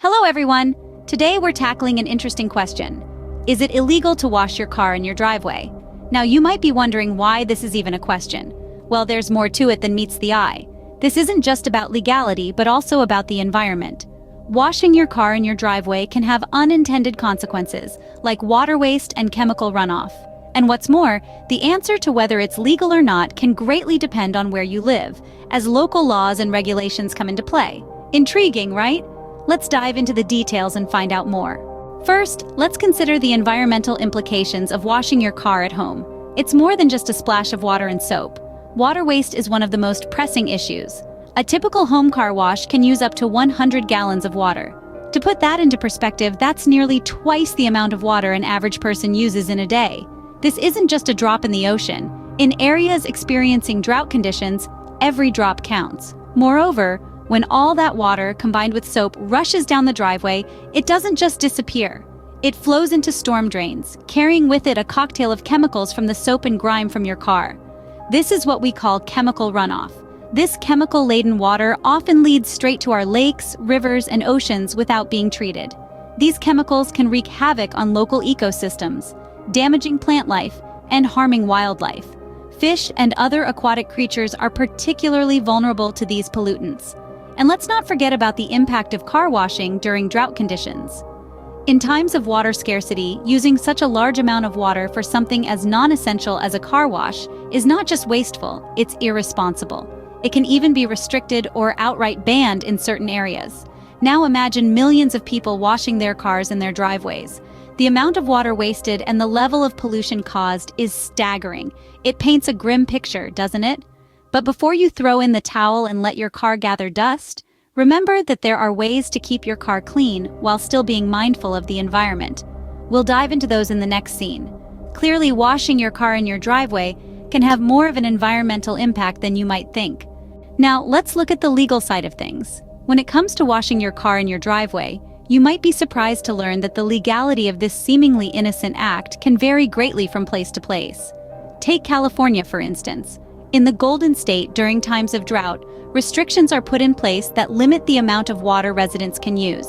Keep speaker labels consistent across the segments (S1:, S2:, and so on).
S1: Hello everyone! Today we're tackling an interesting question. Is it illegal to wash your car in your driveway? Now you might be wondering why this is even a question. Well, there's more to it than meets the eye. This isn't just about legality, but also about the environment. Washing your car in your driveway can have unintended consequences, like water waste and chemical runoff. And what's more, the answer to whether it's legal or not can greatly depend on where you live, as local laws and regulations come into play. Intriguing, right? Let's dive into the details and find out more. First, let's consider the environmental implications of washing your car at home. It's more than just a splash of water and soap. Water waste is one of the most pressing issues. A typical home car wash can use up to 100 gallons of water. To put that into perspective, that's nearly twice the amount of water an average person uses in a day. This isn't just a drop in the ocean. In areas experiencing drought conditions, every drop counts. Moreover, when all that water, combined with soap, rushes down the driveway, it doesn't just disappear. It flows into storm drains, carrying with it a cocktail of chemicals from the soap and grime from your car. This is what we call chemical runoff. This chemical-laden water often leads straight to our lakes, rivers, and oceans without being treated. These chemicals can wreak havoc on local ecosystems, damaging plant life and harming wildlife. Fish and other aquatic creatures are particularly vulnerable to these pollutants. And let's not forget about the impact of car washing during drought conditions. In times of water scarcity, using such a large amount of water for something as non-essential as a car wash is not just wasteful, it's irresponsible. It can even be restricted or outright banned in certain areas. Now imagine millions of people washing their cars in their driveways. The amount of water wasted and the level of pollution caused is staggering. It paints a grim picture, doesn't it? But before you throw in the towel and let your car gather dust, remember that there are ways to keep your car clean while still being mindful of the environment. We'll dive into those in the next scene. Clearly, washing your car in your driveway can have more of an environmental impact than you might think. Now, let's look at the legal side of things. When it comes to washing your car in your driveway, you might be surprised to learn that the legality of this seemingly innocent act can vary greatly from place to place. Take California, for instance. In the Golden State, during times of drought, restrictions are put in place that limit the amount of water residents can use.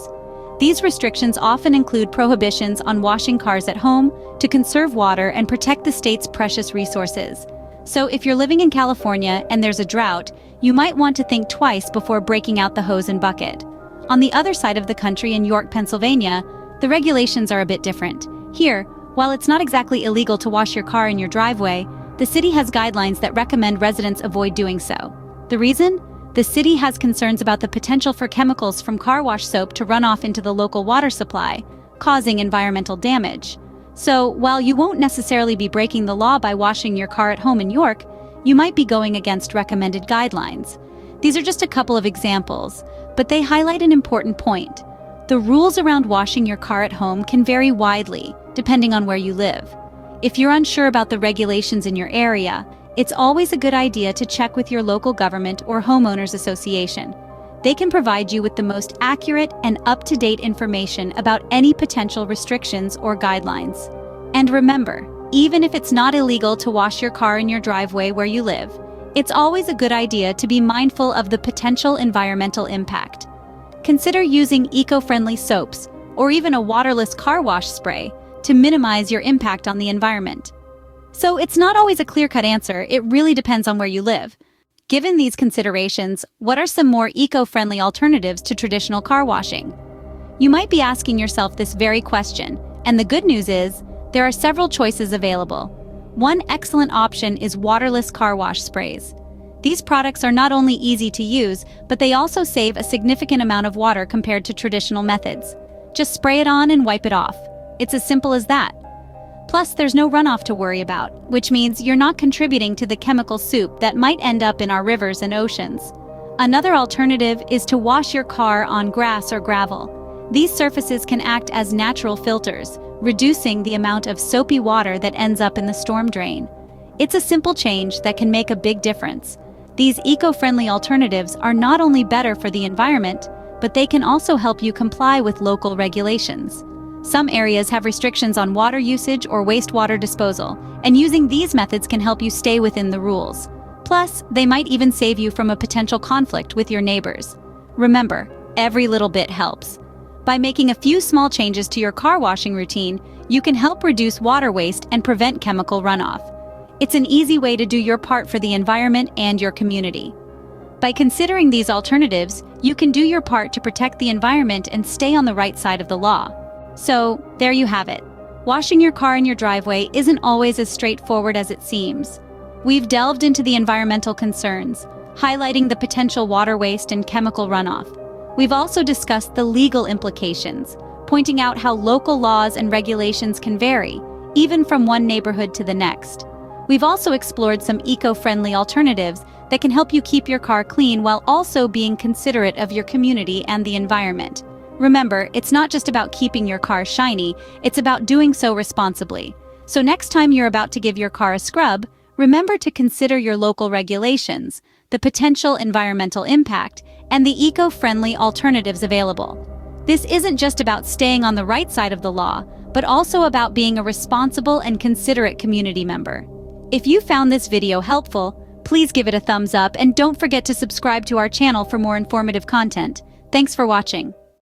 S1: These restrictions often include prohibitions on washing cars at home to conserve water and protect the state's precious resources. So if you're living in California and there's a drought, you might want to think twice before breaking out the hose and bucket. On the other side of the country in York, Pennsylvania, the regulations are a bit different. Here, while it's not exactly illegal to wash your car in your driveway, the city has guidelines that recommend residents avoid doing so. The reason? The city has concerns about the potential for chemicals from car wash soap to run off into the local water supply, causing environmental damage. So, while you won't necessarily be breaking the law by washing your car at home in York, you might be going against recommended guidelines. These are just a couple of examples, but they highlight an important point. The rules around washing your car at home can vary widely, depending on where you live. If you're unsure about the regulations in your area, it's always a good idea to check with your local government or homeowners association. They can provide you with the most accurate and up-to-date information about any potential restrictions or guidelines. And remember, even if it's not illegal to wash your car in your driveway where you live, it's always a good idea to be mindful of the potential environmental impact. Consider using eco-friendly soaps or even a waterless car wash spray to minimize your impact on the environment. So it's not always a clear-cut answer, it really depends on where you live. Given these considerations, what are some more eco-friendly alternatives to traditional car washing? You might be asking yourself this very question, and the good news is, there are several choices available. One excellent option is waterless car wash sprays. These products are not only easy to use, but they also save a significant amount of water compared to traditional methods. Just spray it on and wipe it off. It's as simple as that. Plus, there's no runoff to worry about, which means you're not contributing to the chemical soup that might end up in our rivers and oceans. Another alternative is to wash your car on grass or gravel. These surfaces can act as natural filters, reducing the amount of soapy water that ends up in the storm drain. It's a simple change that can make a big difference. These eco-friendly alternatives are not only better for the environment, but they can also help you comply with local regulations. Some areas have restrictions on water usage or wastewater disposal, and using these methods can help you stay within the rules. Plus, they might even save you from a potential conflict with your neighbors. Remember, every little bit helps. By making a few small changes to your car washing routine, you can help reduce water waste and prevent chemical runoff. It's an easy way to do your part for the environment and your community. By considering these alternatives, you can do your part to protect the environment and stay on the right side of the law. So, there you have it. Washing your car in your driveway isn't always as straightforward as it seems. We've delved into the environmental concerns, highlighting the potential water waste and chemical runoff. We've also discussed the legal implications, pointing out how local laws and regulations can vary, even from one neighborhood to the next. We've also explored some eco-friendly alternatives that can help you keep your car clean while also being considerate of your community and the environment. Remember, it's not just about keeping your car shiny, it's about doing so responsibly. So next time you're about to give your car a scrub, remember to consider your local regulations, the potential environmental impact, and the eco-friendly alternatives available. This isn't just about staying on the right side of the law, but also about being a responsible and considerate community member. If you found this video helpful, please give it a thumbs up and don't forget to subscribe to our channel for more informative content. Thanks for watching.